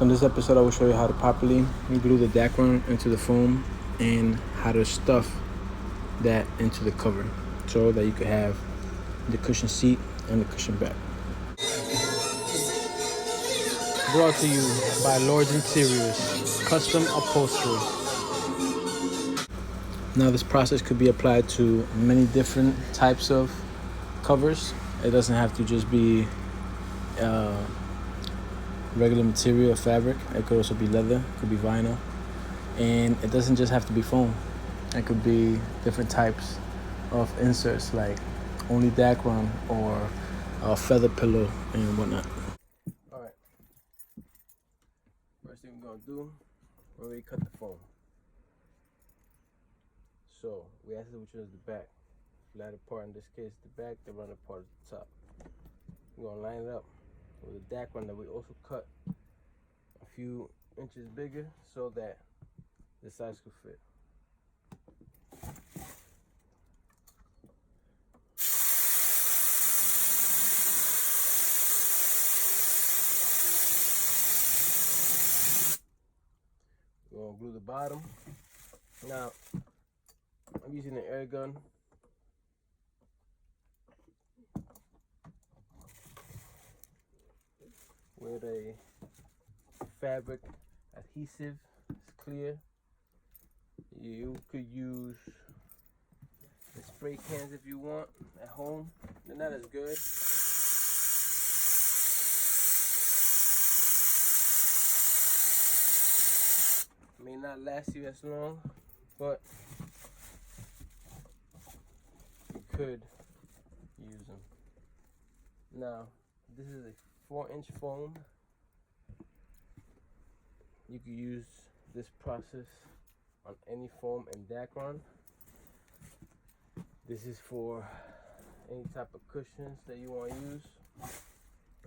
So in this episode, I will show you how to properly glue the Dacron into the foam and how to stuff that into the cover so that you could have the cushion seat and the cushion back. Brought to you by Lord's Interiors, custom upholstery. Now this process could be applied to many different types of covers. It doesn't have to just be regular material or fabric. It could also be leather, it could be vinyl, and it doesn't just have to be foam. It could be different types of inserts like only Dacron or a feather pillow and whatnot. All right, first thing we're gonna do, we're already cut the foam. So we have to do which is the back. Flatter part in this case the back, the rounded part at the top. We're gonna line it up with a Dacron that we also cut a few inches bigger so that the size could fit. We're gonna glue the bottom. Now I'm using an air gun. With a fabric adhesive, it's clear. You could use the spray cans if you want at home. They're not as good. May not last you as long, but you could use them. Now, this is a 4-inch foam. You could use this process on any foam and Dacron. This is for any type of cushions that you want to use.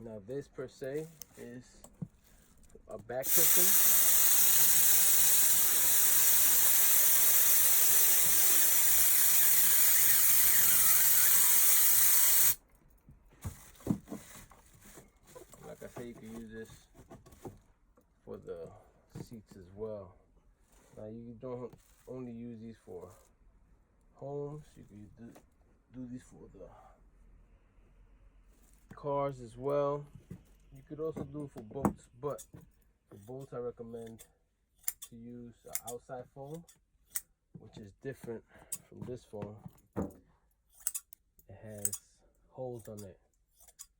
Now this per se is a back cushion. Like I say, you can use this for the seats as well. Now you don't only use these for homes, you can do these for the cars as well. You could also do it for boats, but for boats I recommend to use outside foam, which is different from this foam. It has holes on it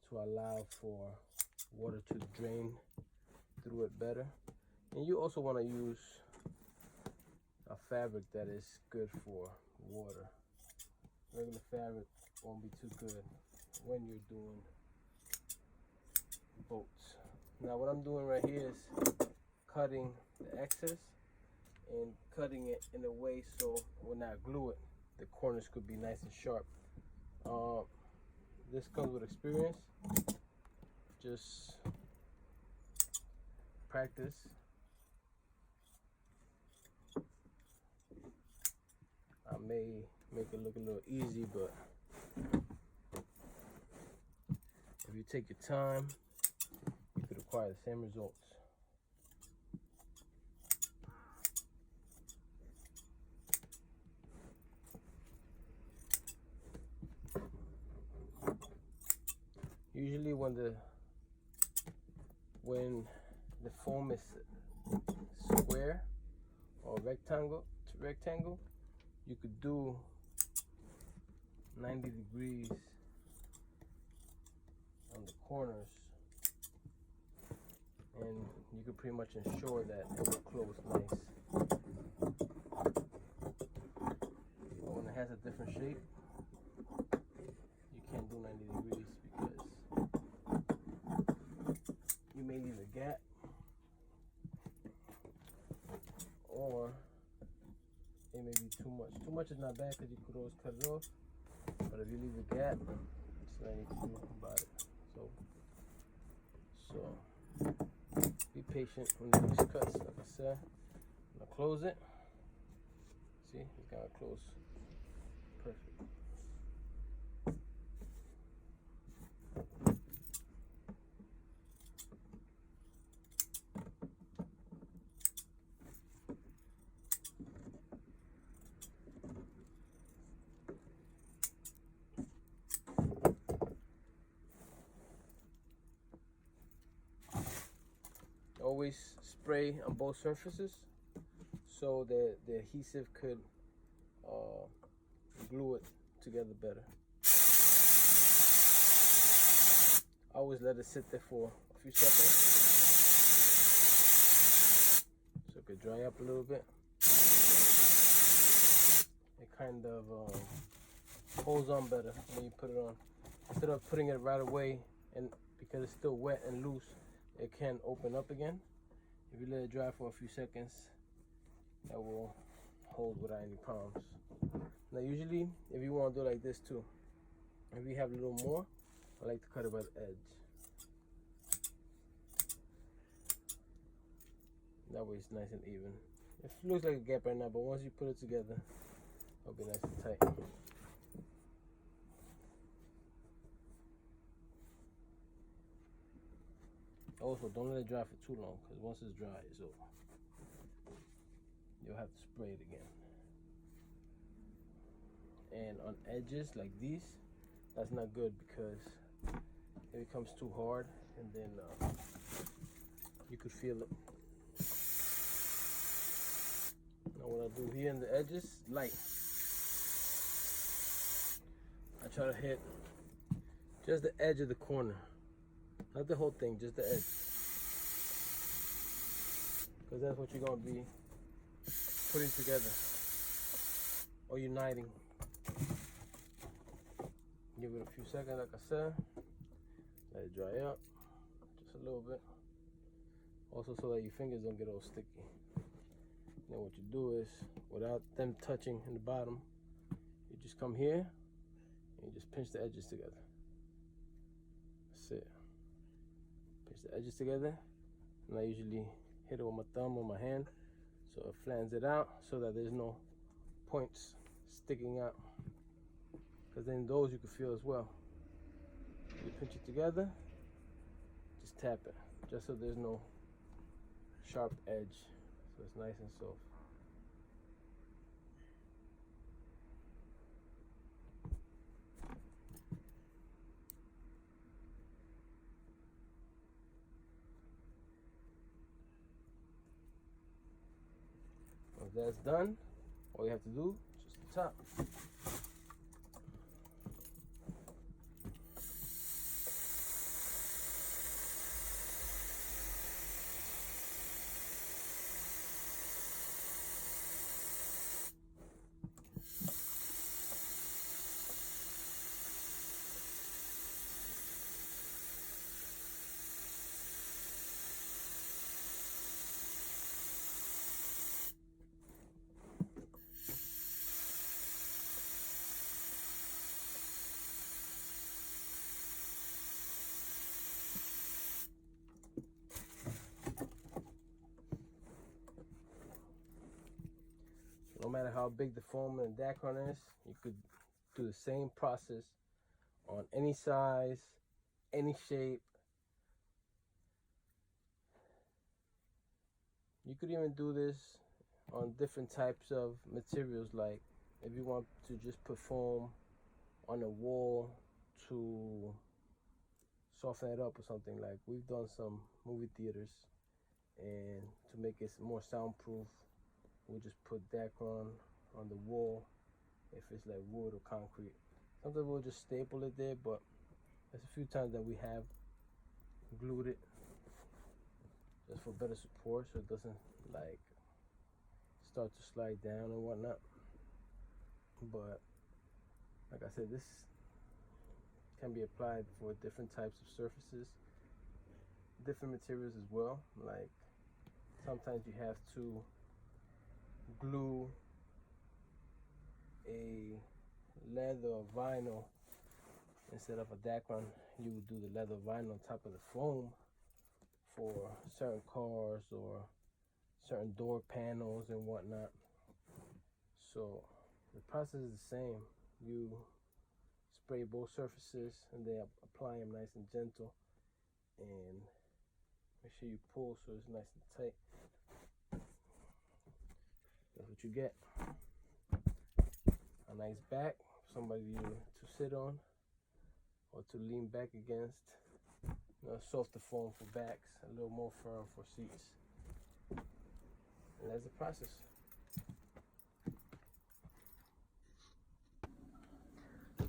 to allow for water to drain through it better. And you also want to use a fabric that is good for water. Regular fabric won't be too good when you're doing boats. Now what I'm doing right here is cutting the excess and cutting it in a way so when I glue it, the corners could be nice and sharp. This comes with experience. Just practice. I may make it look a little easy, but if you take your time, you could acquire the same results. Usually when the foam is square or rectangle, you could do 90 degrees on the corners, and you could pretty much ensure that it will close nice. But when it has a different shape, you can't do 90 degrees because you may leave a gap, or it may be too much. Too much is not bad because you could always cut it off, but if you leave a gap, it's nothing you can do about it. So be patient when you do these cuts. Like I said, I'm gonna close it. See, it's gotta close perfect. always spray on both surfaces so that the adhesive could glue it together better. I always let it sit there for a few seconds so it could dry up a little bit. It kind of holds on better when you put it on. Instead of putting it right away, and because it's still wet and loose, it can open up again. If you let it dry for a few seconds, that will hold without any problems. Now usually, if you want to do it like this too, if you have a little more, I like to cut it by the edge. That way it's nice and even. It looks like a gap right now, but once you put it together, it'll be nice and tight. Also, don't let it dry for too long, because once it's dry, it's over. You'll have to spray it again. And on edges like these, that's not good because it becomes too hard, and then you could feel it. Now what I do here in the edges, light. I try to hit just the edge of the corner. Not the whole thing, just the edge. Because that's what you're going to be putting together or uniting. Give it a few seconds, like I said. Let it dry up just a little bit. Also so that your fingers don't get all sticky. Then what you do is, without them touching in the bottom, you just come here and you just pinch the edges together. That's it. Pinch the edges together, and I usually hit it with my thumb or my hand so it flattens it out so that there's no points sticking out, because then those you can feel as well. You pinch it together, just tap it just so there's no sharp edge, so it's nice and soft. Once that's done, all you have to do is just the top. No matter how big the foam and Dacron is, you could do the same process on any size, any shape. You could even do this on different types of materials, like if you want to just put foam on a wall to soften it up or something. Like we've done some movie theaters, and to make it more soundproof, we'll just put Dacron on the wall if it's like wood or concrete. Sometimes we'll just staple it there, but there's a few times that we have glued it just for better support so it doesn't like start to slide down and whatnot. But like I said, this can be applied for different types of surfaces, different materials as well. Like sometimes you have to glue a leather or vinyl instead of a Dacron. You would do the leather vinyl on top of the foam for certain cars or certain door panels and whatnot. So the process is the same. You spray both surfaces and then apply them nice and gentle, and make sure you pull so it's nice and tight. That's what you get. A nice back for somebody to sit on or to lean back against. softer foam for backs, a little more firm for seats. And that's the process.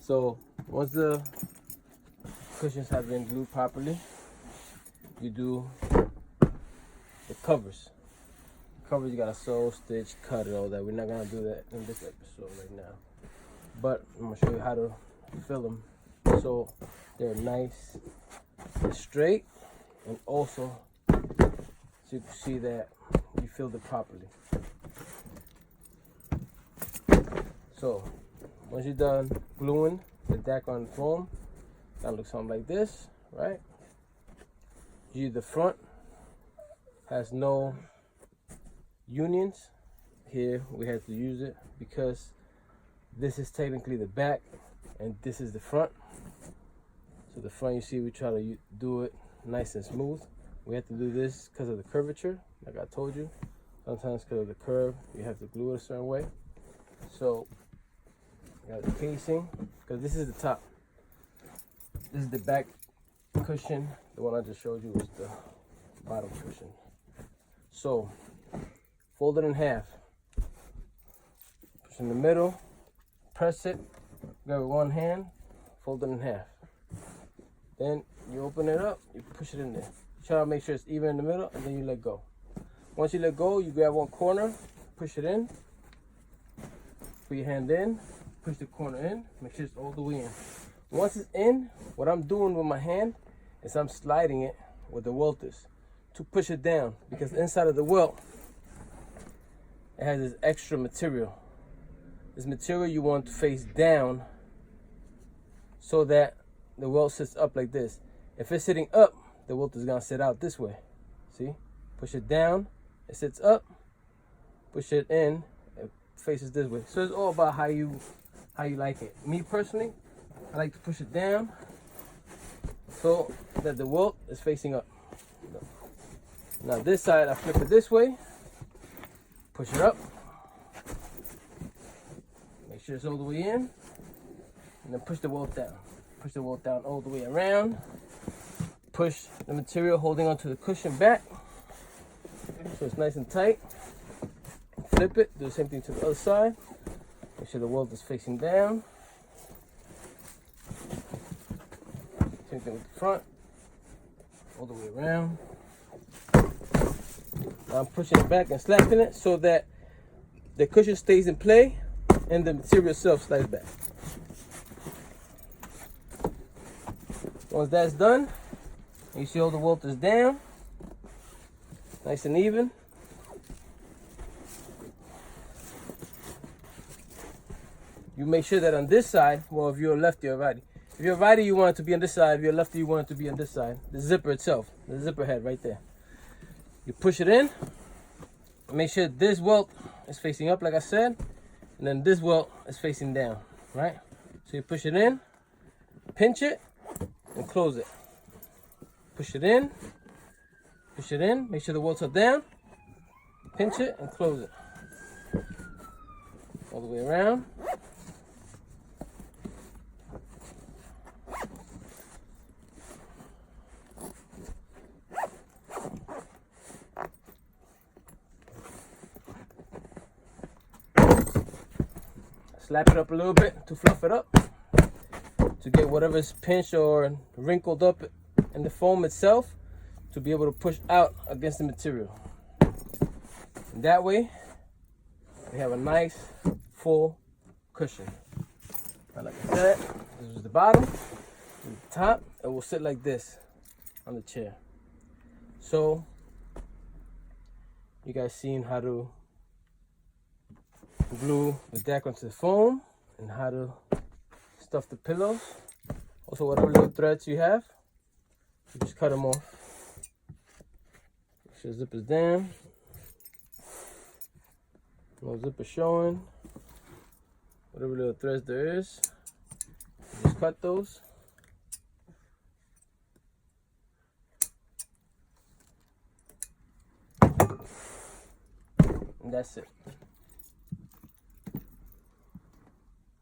So once the cushions have been glued properly, you do the covers. Covers you gotta sew, stitch, cut, and all that. We're not gonna do that in this episode right now, but I'm gonna show you how to fill them so they're nice and straight, and also so you can see that you filled it properly. So once you're done gluing the Dacron foam, that looks something like this, right? Usually the front has no unions. Here we have to use it because this is technically the back and this is the front. So the front, you see, we try to do it nice and smooth. We have to do this because of the curvature, like I told you. Sometimes because of the curve, you have to glue it a certain way. So got the casing, because this is the top. This is the back cushion. The one I just showed you was the bottom cushion. So fold it in half. Push in the middle, press it, grab it with one hand, fold it in half. Then you open it up, you push it in there. Try to make sure it's even in the middle, and then you let go. Once you let go, you grab one corner, push it in, put your hand in, push the corner in, make sure it's all the way in. Once it's in, what I'm doing with my hand is I'm sliding it with the welters to push it down, because inside of the welt, it has this extra material. This material you want to face down so that the welt sits up like this. If it's sitting up, the welt is gonna sit out this way. See? Push it down, it sits up. Push it in, it faces this way. So it's all about how you like it. Me personally, I like to push it down so that the welt is facing up. Now this side, I flip it this way, push it up, make sure it's all the way in, and then push the welt down. Push the welt down all the way around. Push the material holding onto the cushion back so it's nice and tight. Flip it, do the same thing to the other side. Make sure the welt is facing down. Same thing with the front, all the way around. Now I'm pushing it back and slapping it so that the cushion stays in play and the material itself slides back. Once that's done, you see all the welt is down, nice and even. You make sure that on this side, well, if you're a lefty or righty. If you're a righty, you want it to be on this side. If you're a lefty, you want it to be on this side. The zipper itself, the zipper head right there. You push it in. Make sure this welt is facing up, like I said, and then this welt is facing down, right? So you push it in, pinch it, and close it. Push it in, make sure the welts are down, pinch it, and close it. All the way around. Slap it up a little bit to fluff it up, to get whatever's pinched or wrinkled up in the foam itself, to be able to push out against the material. And that way, we have a nice full cushion. Now, like I said, this is the bottom, and the top, it will sit like this on the chair. So, you guys seen how to glue the Dacron to the foam and how to stuff the pillows. Also, whatever little threads you have, you just cut them off. Make sure the zip is down. No zipper showing. Whatever little threads there is, just cut those. And that's it.